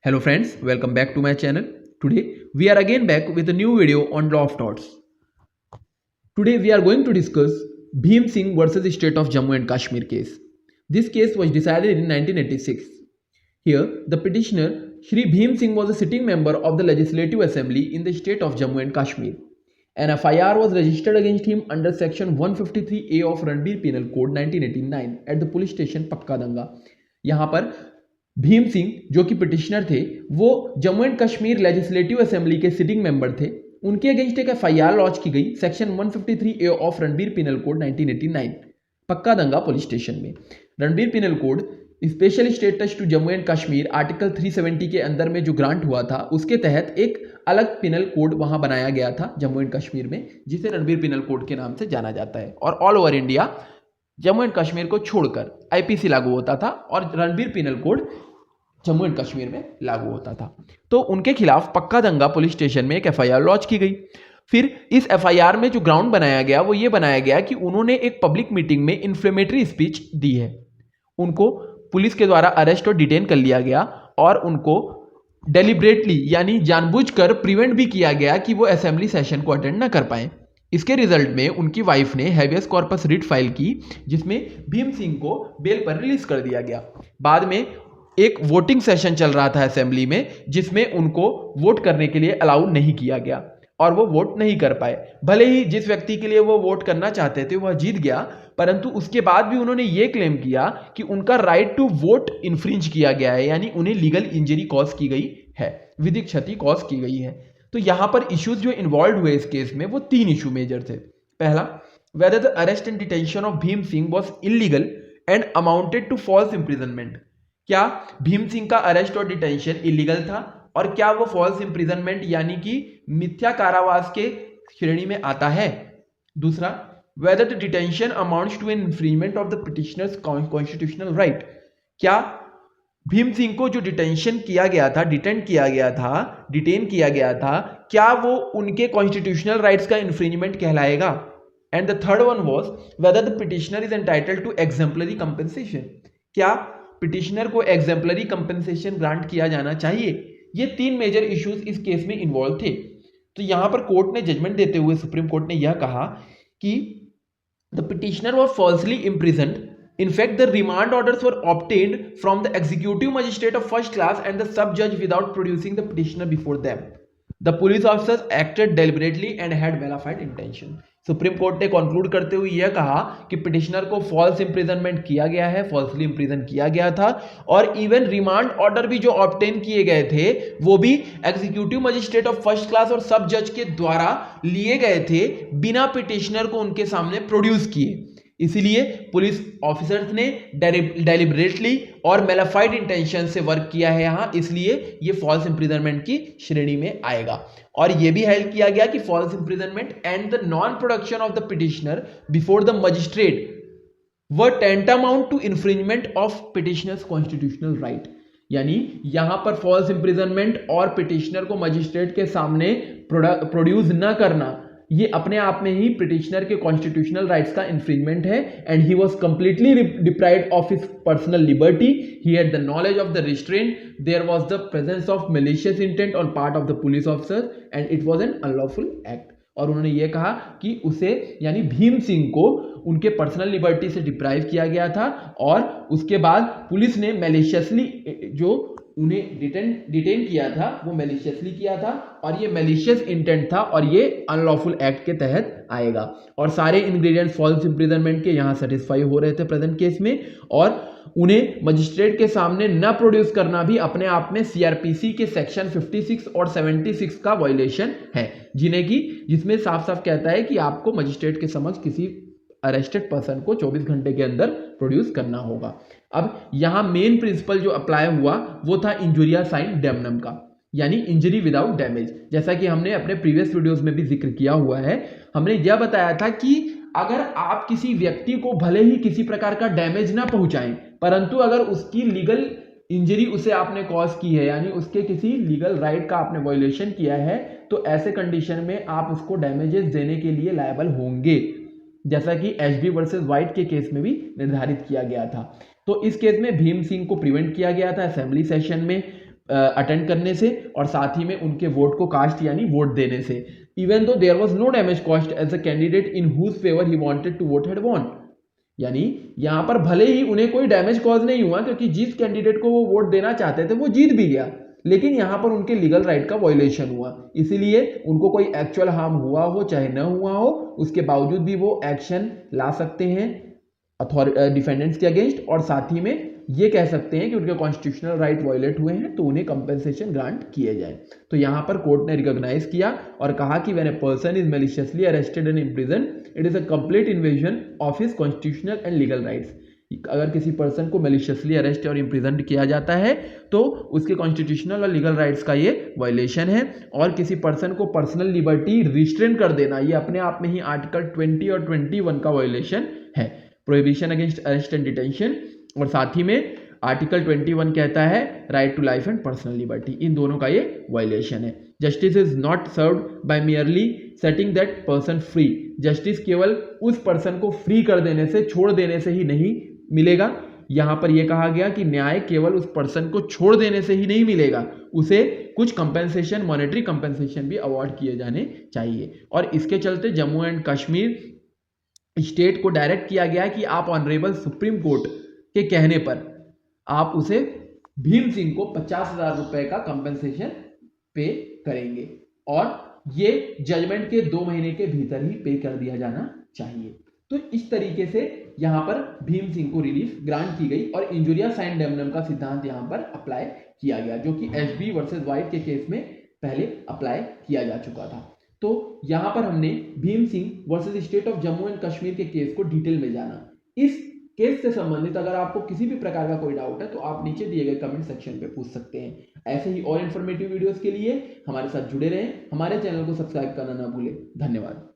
Hello friends, welcome back to my channel. Today we are again back with a new video on law of torts. Today we are going to discuss Bhim Singh versus State of Jammu and Kashmir case. This case was decided in 1986. Here the petitioner Shri Bhim Singh was a sitting member of the Legislative Assembly in the state of Jammu and Kashmir. An FIR was registered against him under section 153A of Ranbir Penal Code 1989 at the police station Pakkadanga. यहाँ पर भीम सिंह जो कि petitioner थे वो Jammu and Kashmir legislative assembly के sitting member थे। उनके against एक एफआईआर लॉन्च की गई section 153A of Ranbir penal code 1989 Pacca Danga police station में। Ranbir penal code special status to Jammu and Kashmir article 370 के अंदर में जो ग्रांट हुआ था उसके तहत एक अलग पिनल कोड वहां बनाया गया था जम्मू एंड कश्मीर में, जिसे रणबीर पिनल कोड के नाम से जाना जाता है। और all over India Jammu and Kashmir को छोड़कर आईपीसी लागू होता था और Ranbir penal code Jammu and Kashmir में लागू होता था। तो उनके खिलाफ पक्का दंगा पुलिस स्टेशन में एक एफआईआर लॉन्च की गई। फिर इस एफआईआर में जो ग्राउंड बनाया गया वो ये बनाया गया कि उन्होंने एक पब्लिक मीटिंग में इन्फ्लेमेटरी स्पीच दी है। उनको पुलिस के द्वारा अरेस्ट और डिटेन कर लिया गया और उनको डेलिब्रेटली यानी जानबूझकर प्रिवेंट भी किया गया कि वो असेंबली सेशन को अटेंड ना कर पाए। इसके रिजल्ट में उनकी वाइफ ने हैबियस कॉर्पस रिट फाइल की जिसमें भीम सिंह को बेल पर रिलीज कर दिया गया। बाद में एक वोटिंग सेशन चल रहा था असेंबली में जिसमें उनको वोट करने के लिए अलाउ नहीं किया गया और वो वोट नहीं कर पाए। भले ही जिस व्यक्ति के लिए वो वोट करना चाहते थे वह जीत गया, परंतु उसके बाद भी उन्होंने ये क्लेम किया कि उनका राइट टू वोट इन्फ्रिंज किया गया है, यानी उन्हें लीगल इंजरी कॉज की गई है, विधिक क्षति कॉज की गई है। तो यहां पर इश्यूज जो इन्वॉल्व हुए इस केस में वो तीन इशू मेजर थे। पहला, whether the arrest and detention of Bhim Singh was illegal and amounted to false imprisonment. क्या भीम सिंह का अरेस्ट और डिटेंशन इलीगल था और क्या वो फॉल्स इंप्रिजनमेंट यानी कि मिथ्या कारावास के श्रेणी में आता है। दूसरा, whether the detention amounts to an infringement of the petitioner's constitutional right. क्या भीम सिंह को जो डिटेंशन किया गया था, डिटेन किया गया था, क्या वो उनके कॉन्स्टिट्यूशनल राइट्स का इन्फ्रिंजमेंट कहलाएगा। And the third one was whether the petitioner is entitled to exemplary compensation. क्या पिटिशनर को एग्जेम्पलरी कंपेंसेशन ग्रांट किया जाना चाहिए। ये तीन मेजर इश्यूज इस केस में इन्वॉल्व थे। तो यहां पर कोर्ट ने जजमेंट देते हुए सुप्रीम कोर्ट ने यह कहा कि the petitioner was falsely imprisoned. In fact, the remand orders were obtained from the executive magistrate of first class and the sub judge without producing the petitioner before them. The police officers acted deliberately and had bona fide intention. Supreme court ने conclude करते हुए यह कहा कि petitioner को false imprisonment किया गया है, फॉल्सली इंप्रिजन किया गया था और इवन रिमांड ऑर्डर भी जो ऑब्टेन किए गए थे वो भी executive magistrate of first class और सब जज के द्वारा लिए गए थे बिना पिटिशनर को उनके सामने प्रोड्यूस किए। इसीलिए पुलिस ऑफिसर्स ने डेलिबरेटली और मेलाफाइड इंटेंशन से वर्क किया है यहां, इसलिए ये फॉल्स इंप्रिजनमेंट की श्रेणी में आएगा। और यह भी हेल्प किया गया कि false imprisonment and the non production of the petitioner before the magistrate were tantamount to infringement of petitioner's constitutional right. यानी यहां पर फॉल्स इंप्रिजनमेंट और पिटिशनर को मजिस्ट्रेट के सामने प्रोड्यूस न करना ये अपने आप में ही पिटिशनर के कॉन्स्टिट्यूशनल राइट्स का इन्फ्रिंजमेंट है। And he was completely deprived of his personal liberty, he had the knowledge of the restraint, there was the presence of malicious intent on part of the police officer and it was an unlawful act. और उन्होंने ये कहा कि उसे यानी भीम सिंह को उनके personal liberty से डिप्राइव किया गया था और उसके बाद पुलिस ने मैलिशियसली जो उन्हें डिटेन किया था वो मैलिशियसली किया था और ये मैलिशियस इंटेंट था और ये अनलॉफुल एक्ट के तहत आएगा। और सारे इंग्रेडिएंट्स फॉल्स इंप्रिजनमेंट के यहाँ सेटिस्फाई हो रहे थे प्रेजेंट केस में और उन्हें मजिस्ट्रेट के सामने न प्रोड्यूस करना भी अपने आप में सीआरपीसी के सेक्शन 56 और 76 का वायलेशन है, जिसमें साफ साफ कहता है कि आपको मजिस्ट्रेट के समक्ष किसी अरेस्टेड पर्सन को 24 घंटे के अंदर प्रोड्यूस करना होगा। अब यहां मेन प्रिंसिपल जो अप्लाई हुआ वो था इंजुरिया साइन डैमनम का, यानी इंजरी विदाउट डैमेज। जैसा कि हमने अपने प्रीवियस वीडियोस में भी जिक्र किया हुआ है, हमने यह बताया था कि अगर आप किसी व्यक्ति को भले ही किसी प्रकार का डैमेज ना पहुंचाएं, परंतु अगर उसकी लीगल इंजरी उसे आपने कॉज की है यानी उसके किसी लीगल राइट का आपने वायलेशन किया है, तो ऐसे कंडीशन में आप उसको डैमेजेस देने के लिए लायबल होंगे, जैसा कि एचबी वर्सेस वाइट के केस में भी निर्धारित किया गया था। तो इस केस में भीम सिंह को प्रिवेंट किया गया था असेंबली सेशन में अटेंड करने से और साथ ही में उनके वोट को कास्ट यानी वोट देने से। Even though there was no damage cost as a candidate in whose favour he wanted to vote had won, यानी यहां पर भले ही उन्हें कोई डैमेज कॉज नहीं हुआ क्योंकि जिस कैंडिडेट को वो वोट देना चाहते थे वो जीत भी गया, लेकिन यहां पर उनके लीगल राइट का वायलेशन हुआ, इसीलिए उनको कोई एक्चुअल हार्म हुआ हो चाहे न हुआ हो उसके बावजूद भी वो एक्शन ला सकते हैं डिफेंडेंट्स के अगेंस्ट, और साथ ही में ये कह सकते हैं कि उनके कॉन्स्टिट्यूशनल राइट वायलेट हुए हैं तो उन्हें कंपेंसेशन ग्रांट किए जाए। तो यहां पर कोर्ट ने रिकॉग्नाइज किया और कहा कि when a person is maliciously arrested and imprison it is a complete invasion of his constitutional and legal rights. अगर किसी पर्सन को मैलिशियसली अरेस्ट और इम्प्रिजन किया जाता है तो उसके कॉन्स्टिट्यूशनल और लीगल राइट्स का ये वायलेशन है, और किसी पर्सन को पर्सनल लिबर्टी रिस्ट्रेन कर देना ये अपने आप में ही आर्टिकल 20 और 21 का वायलेशन है, prohibition against arrest and detention, और साथ ही में आर्टिकल 21 कहता है right to life and personal liberty, इन दोनों का ये वायलेशन है। Justice is not served by merely setting that person free, justice केवल उस पर्सन को फ्री कर देने से छोड़ देने से ही नहीं मिलेगा। यहां पर यह कहा गया कि न्याय केवल उस पर्सन को छोड़ देने से ही नहीं मिलेगा, उसे कुछ कंपेंसेशन मॉनेटरी कंपेंसेशन भी अवार्ड किए जाने चाहिए। और इसके चलते जम्मू एंड कश्मीर स्टेट को डायरेक्ट किया गया है कि आप ऑनरेबल सुप्रीम कोर्ट के कहने पर आप उसे भीम सिंह को 50,000 रुपए का कंपेंसेशन पे करेंगे, और ये जजमेंट के 2 महीने के भीतर ही पे कर दिया जाना चाहिए। तो इस तरीके से यहां पर भीम सिंह को रिलीफ ग्रांट की गई और इंजुरिया साइन डेमनम का सिद्धांत यहां पर अप्लाई किया गया, जो कि एचबी वर्सेस वाइट के केस में पहले अप्लाई किया जा चुका था। तो यहां पर हमने Bhim Singh versus state of Jammu and Kashmir के केस को डिटेल में जाना। इस केस से संबंधित अगर आपको किसी भी प्रकार का कोई डाउट है तो आप नीचे दिए गए कमेंट सेक्शन पे पूछ सकते हैं। ऐसे ही और इन्फॉर्मेटिव वीडियोस के लिए हमारे साथ जुड़े रहें, हमारे चैनल को सब्सक्राइब करना ना भूलें। धन्यवाद।